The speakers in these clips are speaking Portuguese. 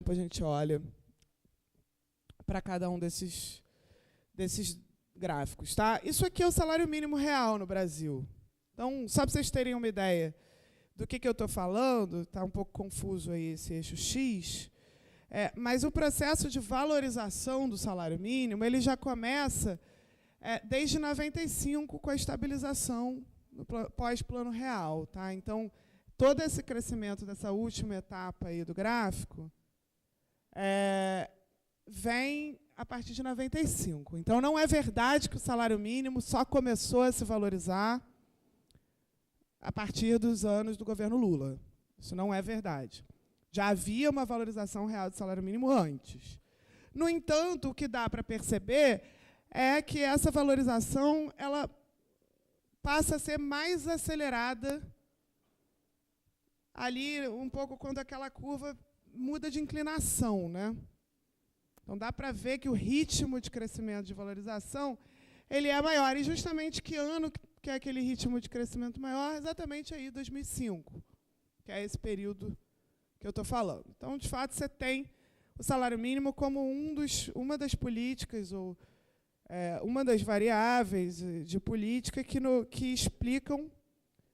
tempo a gente olha para cada um desses gráficos. Tá? Isso aqui é o salário mínimo real no Brasil. Então, só para vocês terem uma ideia do que eu estou falando, está um pouco confuso aí esse eixo X, mas o processo de valorização do salário mínimo ele já começa desde 95 com a estabilização no pós-plano real. Tá? Então, todo esse crescimento dessa última etapa aí do gráfico vem a partir de 95. Então, não é verdade que o salário mínimo só começou a se valorizar a partir dos anos do governo Lula. Isso não é verdade. Já havia uma valorização real do salário mínimo antes. No entanto, o que dá para perceber é que essa valorização ela passa a ser mais acelerada ali um pouco quando aquela curva muda de inclinação, né? Então dá para ver que o ritmo de crescimento de valorização ele é maior. E justamente que ano que é aquele ritmo de crescimento maior? Exatamente aí 2005, que é esse período que eu estou falando. Então, de fato, você tem o salário mínimo como uma das políticas ou uma das variáveis de política que explicam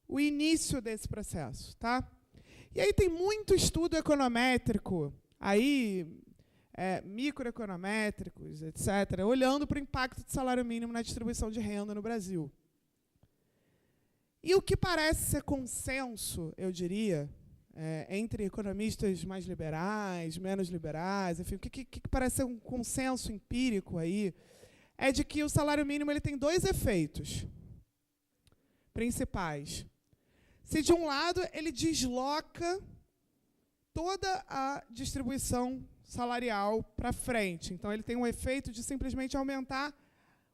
o início desse processo, tá? E aí tem muito estudo econométrico, aí microeconométricos, etc., olhando para o impacto do salário mínimo na distribuição de renda no Brasil. E o que parece ser consenso, eu diria, entre economistas mais liberais, menos liberais, enfim, o que parece ser um consenso empírico aí, é de que o salário mínimo ele tem dois efeitos principais. Se, de um lado, ele desloca toda a distribuição salarial para frente. Então, ele tem um efeito de simplesmente aumentar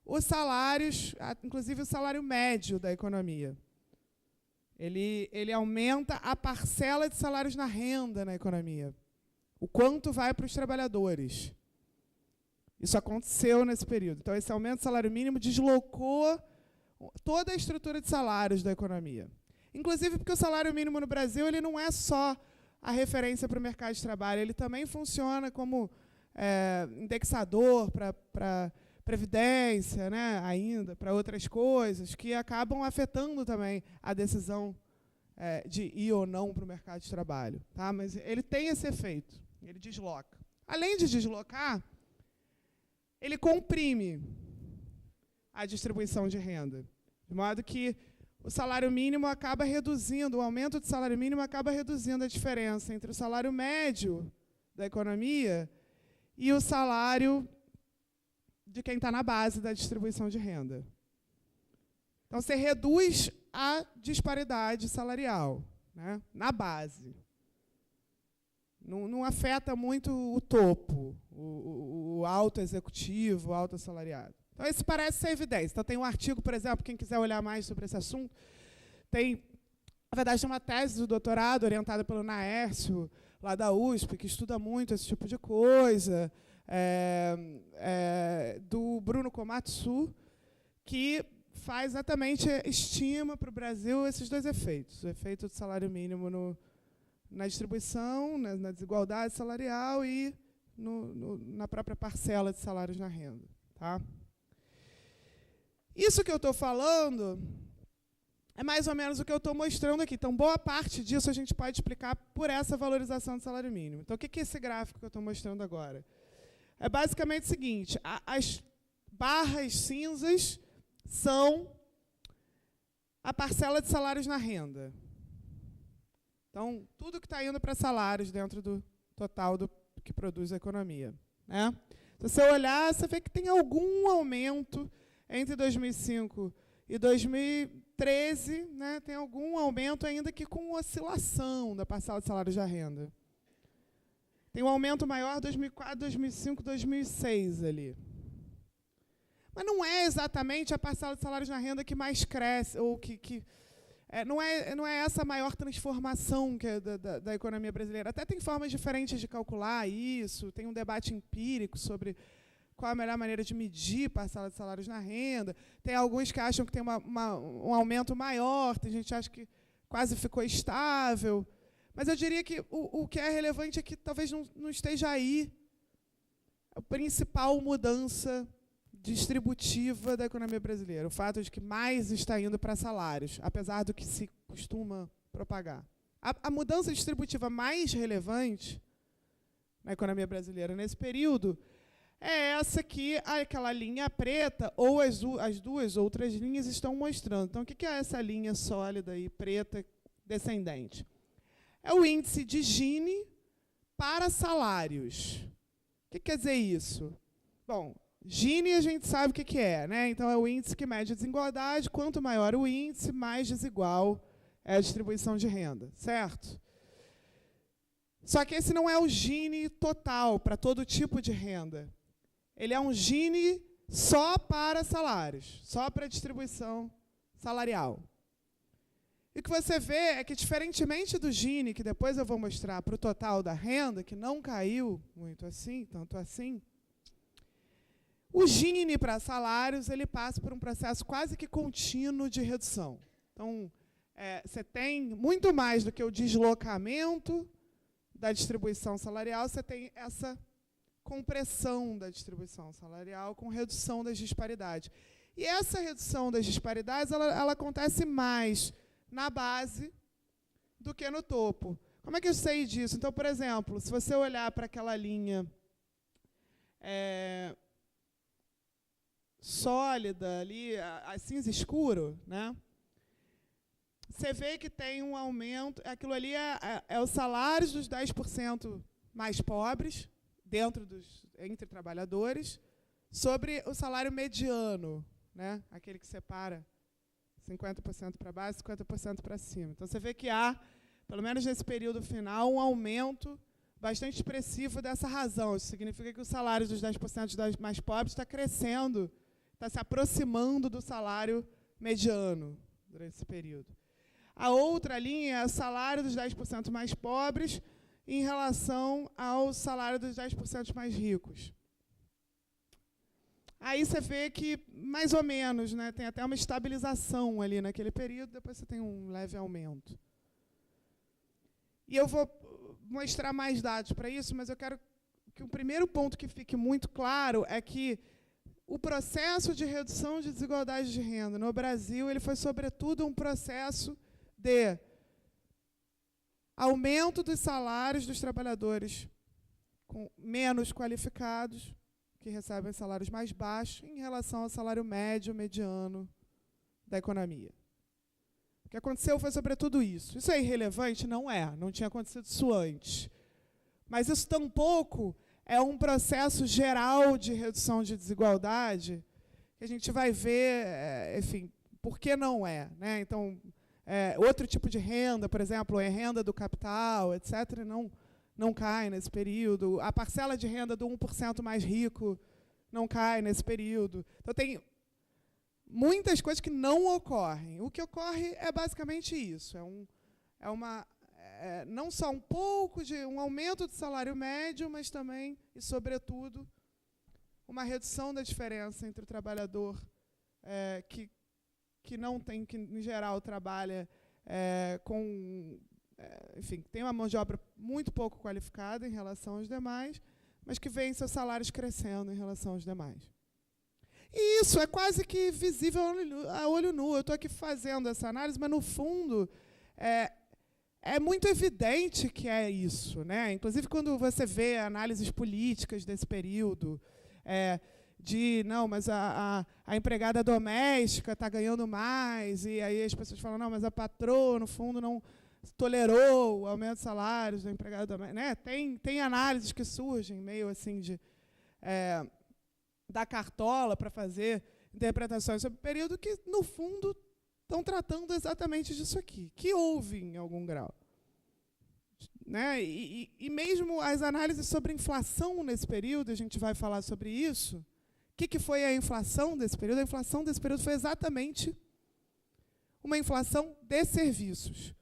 os salários, inclusive o salário médio da economia. Ele aumenta a parcela de salários na renda na economia. O quanto vai para os trabalhadores. Isso aconteceu nesse período. Então, esse aumento do salário mínimo deslocou toda a estrutura de salários da economia. Inclusive porque o salário mínimo no Brasil ele não é só a referência para o mercado de trabalho, ele também funciona como indexador para previdência, né, ainda, para outras coisas, que acabam afetando também a decisão de ir ou não para o mercado de trabalho. Tá? Mas ele tem esse efeito, ele desloca. Além de deslocar, ele comprime a distribuição de renda, de modo que o salário mínimo acaba reduzindo, o aumento do salário mínimo acaba reduzindo a diferença entre o salário médio da economia e o salário de quem está na base da distribuição de renda. Então, você reduz a disparidade salarial, né, na base. Não afeta muito o topo, o alto executivo, o alto assalariado. Então, esse parece ser evidência. Então, tem um artigo, por exemplo, quem quiser olhar mais sobre esse assunto, na verdade, tem uma tese do doutorado orientada pelo Naércio, lá da USP, que estuda muito esse tipo de coisa, do Bruno Komatsu, que faz exatamente, estima para o Brasil esses dois efeitos. O efeito do salário mínimo na distribuição, na desigualdade salarial e na própria parcela de salários na renda. Tá? Isso que eu estou falando é mais ou menos o que eu estou mostrando aqui. Então, boa parte disso a gente pode explicar por essa valorização do salário mínimo. Então, o que é esse gráfico que eu estou mostrando agora? É basicamente o seguinte, as barras cinzas são a parcela de salários na renda. Então, tudo que está indo para salários dentro do total do que produz a economia. Né? Se você olhar, você vê que tem algum aumento entre 2005 e 2013, né, tem algum aumento ainda que com oscilação da parcela de salários da renda. Tem um aumento maior em 2004, 2005, 2006 ali. Mas não é exatamente a parcela de salários na renda que mais cresce, ou não é essa a maior transformação que da economia brasileira. Até tem formas diferentes de calcular isso, tem um debate empírico sobre qual a melhor maneira de medir a parcela de salários na renda. Tem alguns que acham que tem um aumento maior, tem gente que acha que quase ficou estável. Mas eu diria que o que é relevante é que talvez não esteja aí a principal mudança distributiva da economia brasileira, o fato de que mais está indo para salários, apesar do que se costuma propagar. A mudança distributiva mais relevante na economia brasileira nesse período é essa que aquela linha preta ou as duas outras linhas estão mostrando. Então, o que é essa linha sólida e preta descendente? É o índice de Gini para salários. O que quer dizer isso? Bom, Gini a gente sabe o que é, né? Então, é o índice que mede a desigualdade. Quanto maior o índice, mais desigual é a distribuição de renda, certo? Só que esse não é o Gini total para todo tipo de renda. Ele é um Gini só para salários, só para distribuição salarial. E o que você vê é que, diferentemente do Gini, que depois eu vou mostrar para o total da renda, que não caiu muito assim, tanto assim, o Gini para salários ele passa por um processo quase que contínuo de redução. Então, você tem muito mais do que o deslocamento da distribuição salarial, você tem essa compressão da distribuição salarial com redução das disparidades. E essa redução das disparidades ela acontece mais na base do que no topo. Como é que eu sei disso? Então, por exemplo, se você olhar para aquela linha sólida ali, a cinza escuro, né? Você vê que tem um aumento, aquilo ali é os salários dos 10% mais pobres, entre trabalhadores, sobre o salário mediano, né? Aquele que separa 50% para baixo e 50% para cima. Então, você vê que há, pelo menos nesse período final, um aumento bastante expressivo dessa razão. Isso significa que o salário dos 10% mais pobres está crescendo, está se aproximando do salário mediano durante esse período. A outra linha é o salário dos 10% mais pobres em relação ao salário dos 10% mais ricos. Aí você vê que, mais ou menos, né, tem até uma estabilização ali naquele período, depois você tem um leve aumento. E eu vou mostrar mais dados para isso, mas eu quero que o primeiro ponto que fique muito claro é que o processo de redução de desigualdade de renda no Brasil ele foi, sobretudo, um processo de aumento dos salários dos trabalhadores menos qualificados, que recebem salários mais baixos, em relação ao salário médio, mediano da economia. O que aconteceu foi, sobretudo, isso. Isso é irrelevante? Não é. Não tinha acontecido isso antes. Mas isso tampouco é um processo geral de redução de desigualdade que a gente vai ver, enfim, por que não é, né? Então, outro tipo de renda, por exemplo, a renda do capital, etc., não cai nesse período. A parcela de renda do 1% mais rico não cai nesse período. Então, tem muitas coisas que não ocorrem. O que ocorre é basicamente isso. Não só um pouco de um aumento do salário médio, mas também, e sobretudo, uma redução da diferença entre o trabalhador que não tem, que em geral trabalha enfim, tem uma mão de obra muito pouco qualificada em relação aos demais, mas que vê seus salários crescendo em relação aos demais. E isso é quase que visível a olho nu. Eu estou aqui fazendo essa análise, mas, no fundo, é muito evidente que é isso, né? Inclusive, quando você vê análises políticas desse período, não, mas a empregada doméstica está ganhando mais, e aí as pessoas falam, não, mas a patroa, no fundo, não tolerou o aumento de salários da empregada doméstica. Né? Tem análises que surgem, meio assim, da cartola para fazer interpretações sobre o período que, no fundo, estão tratando exatamente disso aqui, que houve em algum grau. Né? E mesmo as análises sobre inflação nesse período, a gente vai falar sobre isso. O que foi a inflação desse período? A inflação desse período foi exatamente uma inflação de serviços,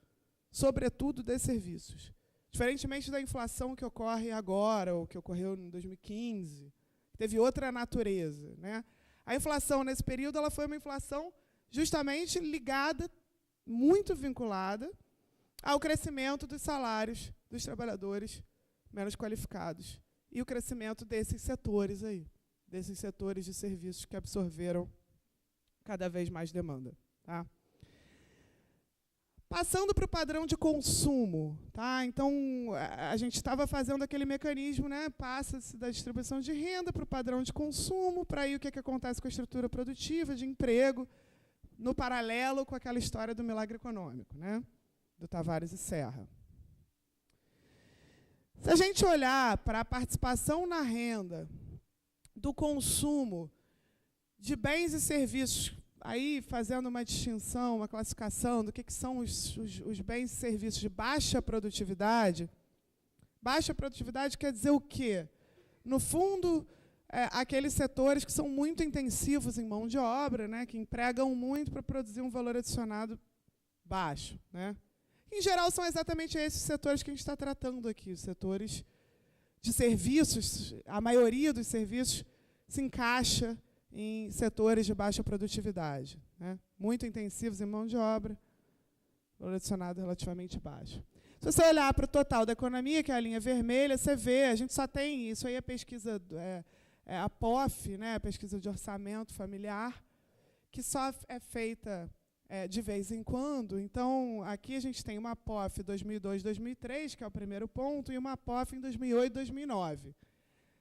sobretudo de serviços. Diferentemente da inflação que ocorre agora, ou que ocorreu em 2015, teve outra natureza. Né? A inflação nesse período ela foi uma inflação justamente ligada, muito vinculada, ao crescimento dos salários dos trabalhadores menos qualificados e o crescimento desses setores aí, desses setores de serviços que absorveram cada vez mais demanda. Tá? Passando para o padrão de consumo, tá? Então a gente estava fazendo aquele mecanismo, né? Passa-se da distribuição de renda para o padrão de consumo, para aí o que acontece com a estrutura produtiva, de emprego, no paralelo com aquela história do milagre econômico, né? Do Tavares e Serra. Se a gente olhar para a participação na renda do consumo de bens e serviços, aí fazendo uma distinção, uma classificação do que são os bens e serviços de baixa produtividade. Baixa produtividade quer dizer o quê? No fundo, aqueles setores que são muito intensivos em mão de obra, né, que empregam muito para produzir um valor adicionado baixo. Né? Em geral, são exatamente esses setores que a gente está tratando aqui, os setores de serviços. A maioria dos serviços se encaixa em setores de baixa produtividade, né? Muito intensivos em mão de obra, valor adicionado relativamente baixo. Se você olhar para o total da economia, que é a linha vermelha, você vê, a gente só tem isso aí, a pesquisa, a POF, né, a pesquisa de orçamento familiar, que só é feita de vez em quando. Então, aqui a gente tem uma POF 2002-2003, que é o primeiro ponto, e uma POF em 2008-2009.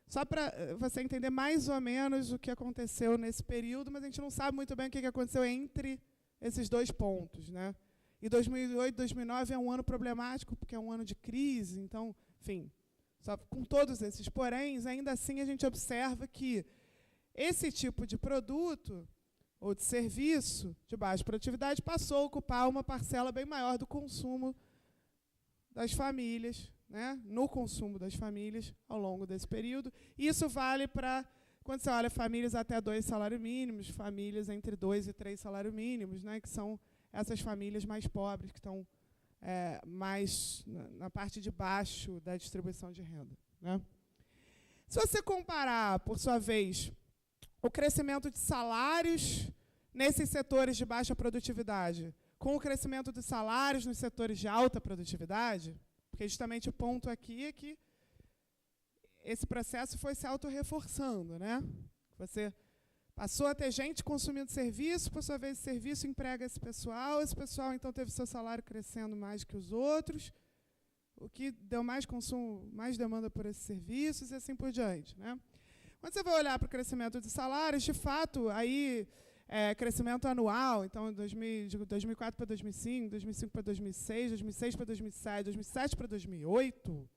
Só para você entender mais ou menos o que aconteceu nesse período, mas a gente não sabe muito bem o que aconteceu entre esses dois pontos. Né? E 2008, 2009 é um ano problemático, porque é um ano de crise. Então, enfim, só com todos esses poréns, ainda assim a gente observa que esse tipo de produto ou de serviço de baixa produtividade passou a ocupar uma parcela bem maior do consumo das famílias, né, no consumo das famílias ao longo desse período. Isso vale para, quando você olha famílias até 2 salários mínimos, famílias entre 2 e 3 salários mínimos, né, que são essas famílias mais pobres, que estão mais na parte de baixo da distribuição de renda. Né. Se você comparar, por sua vez, o crescimento de salários nesses setores de baixa produtividade com o crescimento dos salários nos setores de alta produtividade, porque justamente o ponto aqui é que esse processo foi se autorreforçando, né? Você passou a ter gente consumindo serviço, por sua vez, esse serviço emprega esse pessoal então teve seu salário crescendo mais que os outros, o que deu mais consumo, mais demanda por esses serviços e assim por diante, né? Quando você vai olhar para o crescimento de salários, de fato, aí crescimento anual, então de 2004 para 2005, 2005 para 2006, 2006 para 2007, 2007 para 2008,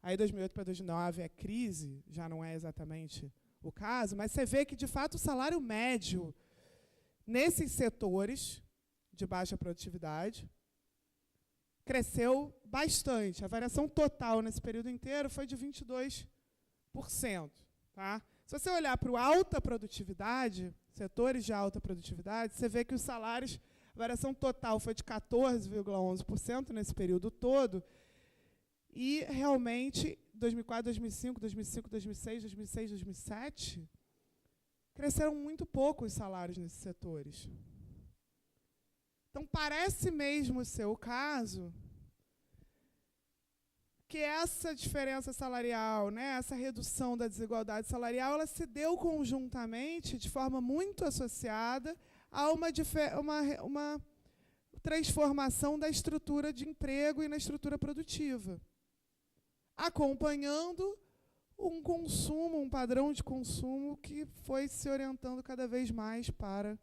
aí 2008 para 2009 é crise, já não é exatamente o caso, mas você vê que, de fato, o salário médio nesses setores de baixa produtividade cresceu bastante. A variação total nesse período inteiro foi de 22%. Tá? Se você olhar para o alta produtividade, setores de alta produtividade, você vê que os salários, a variação total foi de 14,11% nesse período todo, e realmente 2004, 2005, 2005, 2006, 2006, 2007, cresceram muito pouco os salários nesses setores. Então, parece mesmo ser o caso que essa diferença salarial, né, essa redução da desigualdade salarial, ela se deu conjuntamente, de forma muito associada, a uma transformação da estrutura de emprego e na estrutura produtiva, acompanhando um consumo, um padrão de consumo que foi se orientando cada vez mais para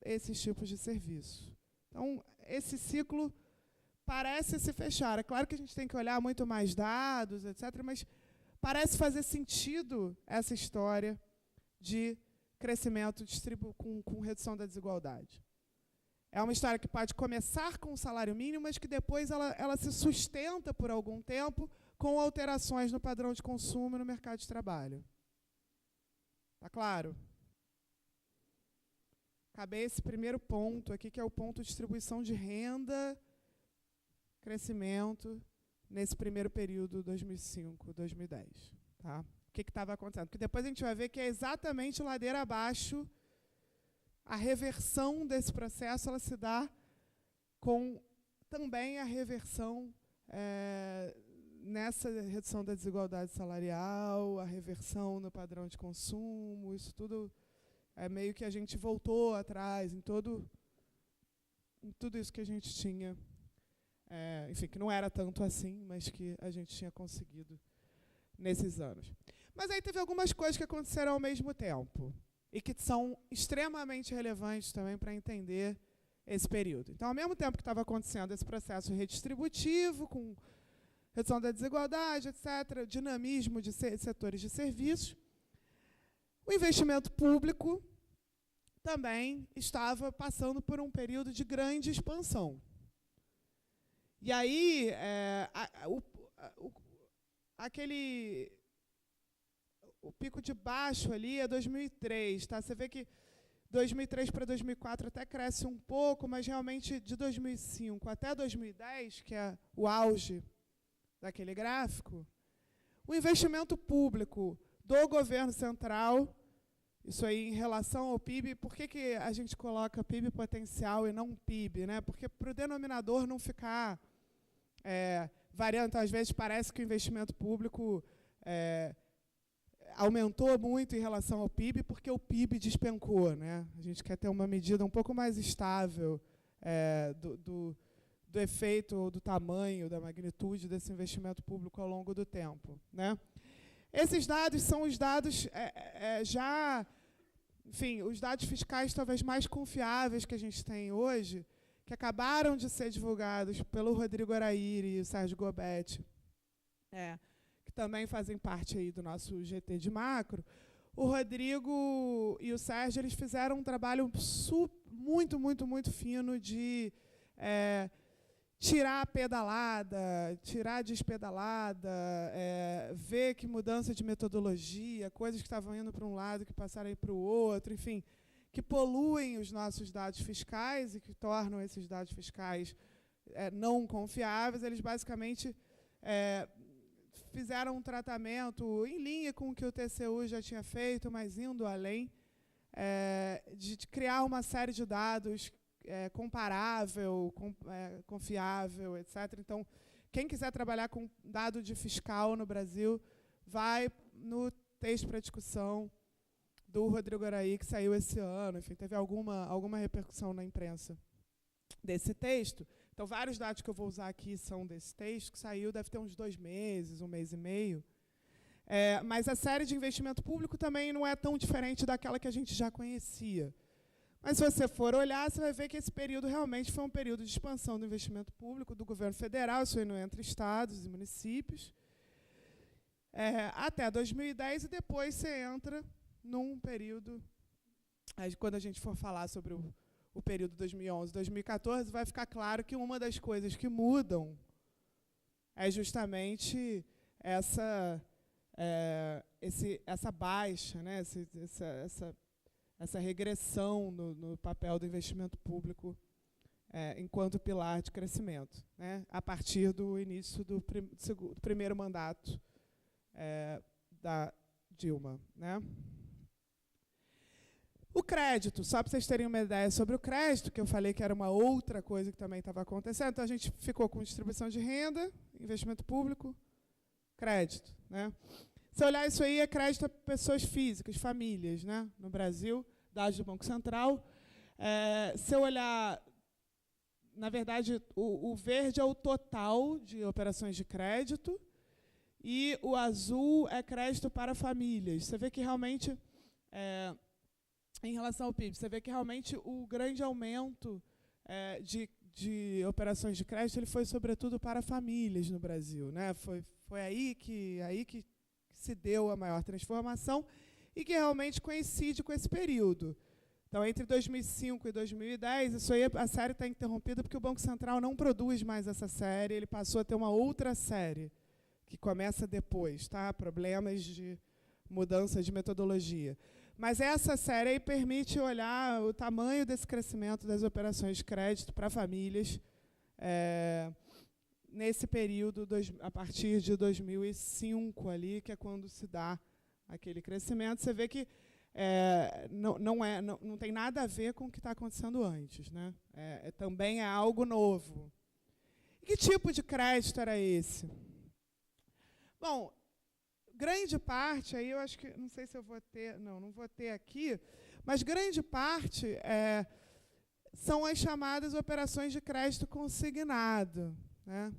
esses tipos de serviço. Então, esse ciclo parece se fechar. É claro que a gente tem que olhar muito mais dados, etc., mas parece fazer sentido essa história de crescimento com redução da desigualdade. É uma história que pode começar com o salário mínimo, mas que depois ela se sustenta por algum tempo com alterações no padrão de consumo e no mercado de trabalho. Está claro? Cabe esse primeiro ponto aqui, que é o ponto de distribuição de renda, crescimento, nesse primeiro período, 2005, 2010. Tá? O que estava acontecendo? Porque depois a gente vai ver que é exatamente ladeira abaixo, a reversão desse processo ela se dá com também a reversão nessa redução da desigualdade salarial, a reversão no padrão de consumo, isso tudo é meio que a gente voltou atrás em tudo isso que a gente tinha, enfim, que não era tanto assim, mas que a gente tinha conseguido nesses anos. Mas aí teve algumas coisas que aconteceram ao mesmo tempo e que são extremamente relevantes também para entender esse período. Então, ao mesmo tempo que estava acontecendo esse processo redistributivo, com redução da desigualdade, etc., dinamismo de setores de serviços, o investimento público também estava passando por um período de grande expansão. E aí, o pico de baixo ali é 2003. Tá? Você vê que 2003 para 2004 até cresce um pouco, mas realmente de 2005 até 2010, que é o auge daquele gráfico, o investimento público do governo central, isso aí em relação ao PIB, por que a gente coloca PIB potencial e não PIB? Né? Porque para o denominador não ficar variando, então, às vezes parece que o investimento público aumentou muito em relação ao PIB, porque o PIB despencou. Né? A gente quer ter uma medida um pouco mais estável do efeito, ou do tamanho, da magnitude desse investimento público ao longo do tempo. Né? Esses dados são os dados enfim, os dados fiscais talvez mais confiáveis que a gente tem hoje, que acabaram de ser divulgados pelo Rodrigo Araíri e o Sérgio Gobetti, que também fazem parte aí do nosso GT de macro. O Rodrigo e o Sérgio eles fizeram um trabalho muito, muito, muito fino de tirar a pedalada, tirar a despedalada, ver que mudança de metodologia, coisas que estavam indo para um lado que passaram aí para o outro, enfim, que poluem os nossos dados fiscais e que tornam esses dados fiscais não confiáveis. Eles basicamente fizeram um tratamento em linha com o que o TCU já tinha feito, mas indo além, de criar uma série de dados comparável, confiável, etc. Então, quem quiser trabalhar com dado de fiscal no Brasil, vai no texto para discussão do Rodrigo Araí, que saiu esse ano. Enfim, teve alguma repercussão na imprensa desse texto. Então, vários dados que eu vou usar aqui são desse texto, que saiu, deve ter uns 2 meses, 1 mês e meio. Mas a série de investimento público também não é tão diferente daquela que a gente já conhecia. Mas, se você for olhar, você vai ver que esse período realmente foi um período de expansão do investimento público do governo federal, isso aí não entre estados e municípios, até 2010, e depois você entra num período, quando a gente for falar sobre o período 2011, 2014, vai ficar claro que uma das coisas que mudam é justamente essa baixa, né, essa regressão no papel do investimento público enquanto pilar de crescimento, né, a partir do início do primeiro mandato da Dilma. Né. O crédito, só para vocês terem uma ideia sobre o crédito, que eu falei que era uma outra coisa que também estava acontecendo, então a gente ficou com distribuição de renda, investimento público, crédito. Né. Se olhar isso aí, é crédito a pessoas físicas, famílias, né, no Brasil, dados do Banco Central. Se eu olhar, na verdade, o verde é o total de operações de crédito e o azul é crédito para famílias. Você vê que realmente, em relação ao PIB, você vê que realmente o grande aumento de operações de crédito ele foi, sobretudo, para famílias no Brasil. Né? Foi aí que se deu a maior transformação e que realmente coincide com esse período. Então, entre 2005 e 2010, isso aí, a série está interrompida porque o Banco Central não produz mais essa série, ele passou a ter uma outra série, que começa depois, tá? Problemas de mudança de metodologia. Mas essa série aí permite olhar o tamanho desse crescimento das operações de crédito para famílias nesse período, a partir de 2005, ali, que é quando se dá aquele crescimento. Você vê que não tem nada a ver com o que está acontecendo antes. Né? Também é algo novo. Que tipo de crédito era esse? Bom, grande parte, aí eu acho que, não sei se eu vou ter, não vou ter aqui, mas grande parte são as chamadas operações de crédito consignado, né?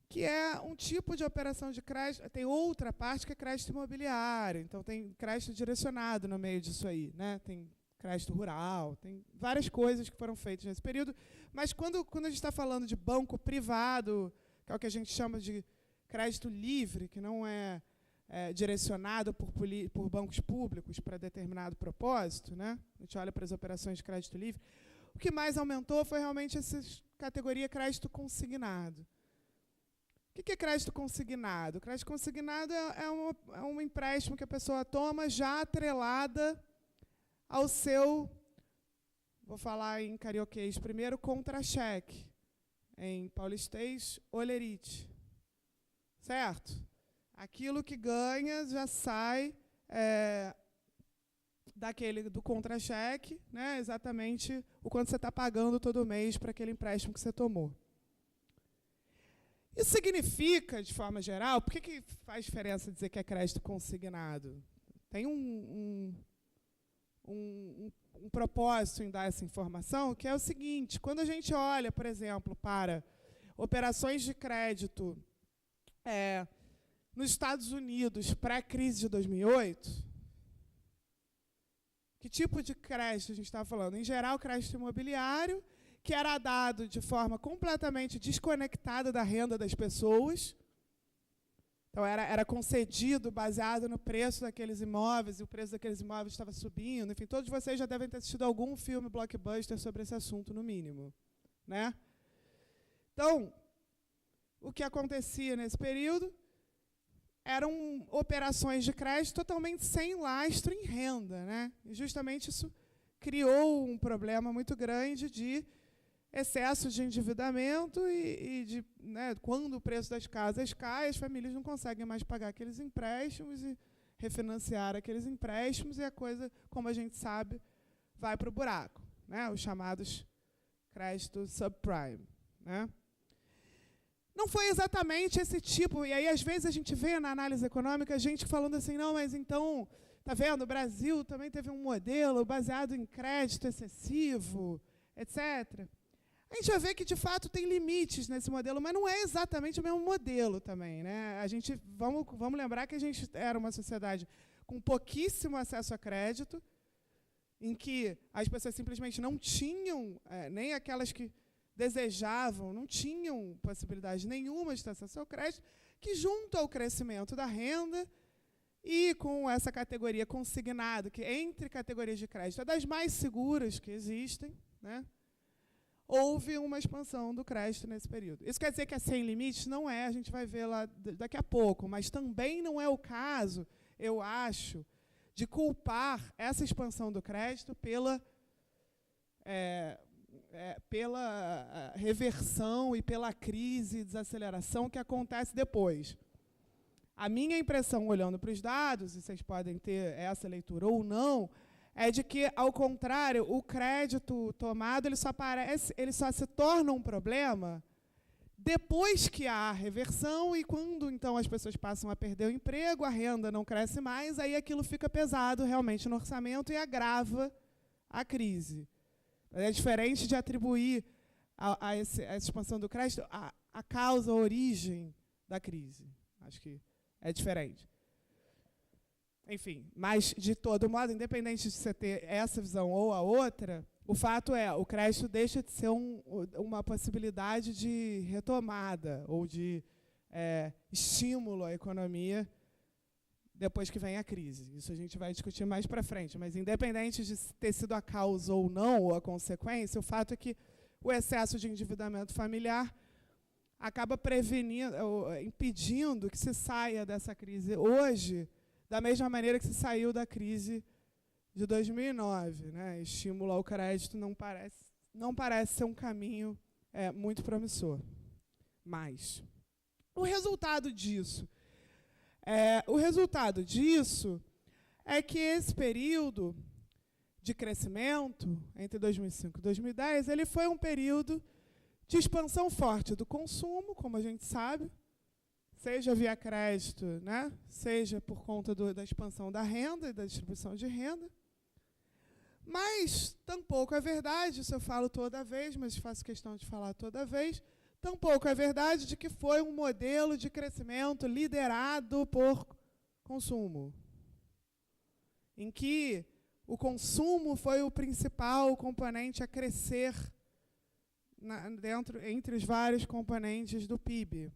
Que é um tipo de operação de crédito. Tem outra parte que é crédito imobiliário, então tem crédito direcionado no meio disso aí, né? Tem crédito rural, tem várias coisas que foram feitas nesse período, mas quando a gente está falando de banco privado, que é o que a gente chama de crédito livre, que não é direcionado por bancos públicos para determinado propósito, né? A gente olha para as operações de crédito livre. O que mais aumentou foi realmente essa categoria crédito consignado. O que é crédito consignado? Crédito consignado é um empréstimo que a pessoa toma já atrelada ao seu, vou falar em carioquês primeiro, contra-cheque. Em paulistês, olerite. Certo? Aquilo que ganha já sai do contra-cheque, né, exatamente o quanto você está pagando todo mês para aquele empréstimo que você tomou. Isso significa, de forma geral, por que faz diferença dizer que é crédito consignado? Tem um propósito em dar essa informação, que é o seguinte: quando a gente olha, por exemplo, para operações de crédito nos Estados Unidos pré-crise de 2008, que tipo de crédito a gente estava falando? Em geral, crédito imobiliário, que era dado de forma completamente desconectada da renda das pessoas. Então, era concedido baseado no preço daqueles imóveis, e o preço daqueles imóveis estava subindo. Enfim, todos vocês já devem ter assistido algum filme blockbuster sobre esse assunto, no mínimo, né? Então, o que acontecia nesse período eram operações de crédito totalmente sem lastro em renda, né? E justamente isso criou um problema muito grande de excesso de endividamento e de, né, quando o preço das casas cai, as famílias não conseguem mais pagar aqueles empréstimos e refinanciar aqueles empréstimos, e a coisa, como a gente sabe, vai para o buraco, né? Os chamados créditos subprime, né? Não foi exatamente esse tipo, e aí às vezes a gente vê na análise econômica gente falando assim, não, mas então, tá vendo, o Brasil também teve um modelo baseado em crédito excessivo, etc. A gente vai ver que, de fato, tem limites nesse modelo, mas não é exatamente o mesmo modelo também, né? Vamos lembrar que a gente era uma sociedade com pouquíssimo acesso a crédito, em que as pessoas simplesmente não tinham, nem aquelas que desejavam, não tinham possibilidade nenhuma de ter acesso ao crédito, que junto ao crescimento da renda e com essa categoria consignada, que entre categorias de crédito é das mais seguras que existem, né? Houve uma expansão do crédito nesse período. Isso quer dizer que é sem limites? Não é, a gente vai ver lá daqui a pouco, mas também não é o caso, eu acho, de culpar essa expansão do crédito pela reversão e pela crise e desaceleração que acontece depois. A minha impressão, olhando para os dados, e vocês podem ter essa leitura ou não, é de que, ao contrário, o crédito tomado ele só se torna um problema depois que há reversão, e quando então as pessoas passam a perder o emprego, a renda não cresce mais, aí aquilo fica pesado realmente no orçamento e agrava a crise. É diferente de atribuir a essa expansão do crédito a causa, a origem da crise. Acho que é diferente. Enfim, mas, de todo modo, independente de você ter essa visão ou a outra, o fato é, o crédito deixa de ser uma possibilidade de retomada ou de estímulo à economia depois que vem a crise. Isso a gente vai discutir mais para frente, mas independente de ter sido a causa ou não, ou a consequência, o fato é que o excesso de endividamento familiar acaba impedindo que se saia dessa crise hoje da mesma maneira que se saiu da crise de 2009. Né? Estímulo ao crédito não parece ser um caminho muito promissor. Mas o resultado disso é que esse período de crescimento, entre 2005 e 2010, ele foi um período de expansão forte do consumo, como a gente sabe, seja via crédito, né? Seja por conta da expansão da renda e da distribuição de renda. Mas tampouco é verdade, isso eu falo toda vez, mas faço questão de falar toda vez, tampouco é verdade de que foi um modelo de crescimento liderado por consumo, em que o consumo foi o principal componente a crescer entre os vários componentes do PIB.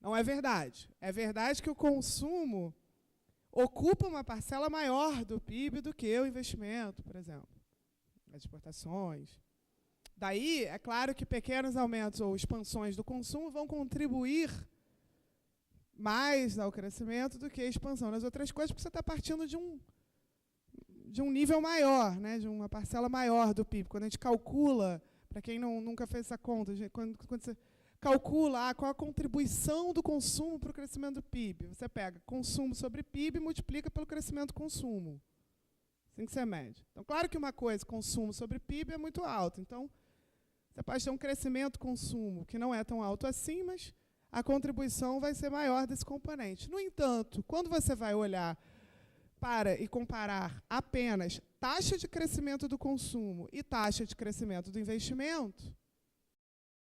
Não é verdade. É verdade que o consumo ocupa uma parcela maior do PIB do que o investimento, por exemplo, as exportações. Daí, é claro que pequenos aumentos ou expansões do consumo vão contribuir mais ao crescimento do que a expansão nas outras coisas, porque você está partindo de um nível maior, né, de uma parcela maior do PIB. Quando a gente calcula, para quem nunca fez essa conta, quando você calcula qual a contribuição do consumo para o crescimento do PIB, você pega consumo sobre PIB e multiplica pelo crescimento do consumo. Assim que você mede. Então, claro que uma coisa, consumo sobre PIB, é muito alto. Então, você pode ter um crescimento consumo que não é tão alto assim, mas a contribuição vai ser maior desse componente. No entanto, quando você vai olhar para e comparar apenas taxa de crescimento do consumo e taxa de crescimento do investimento,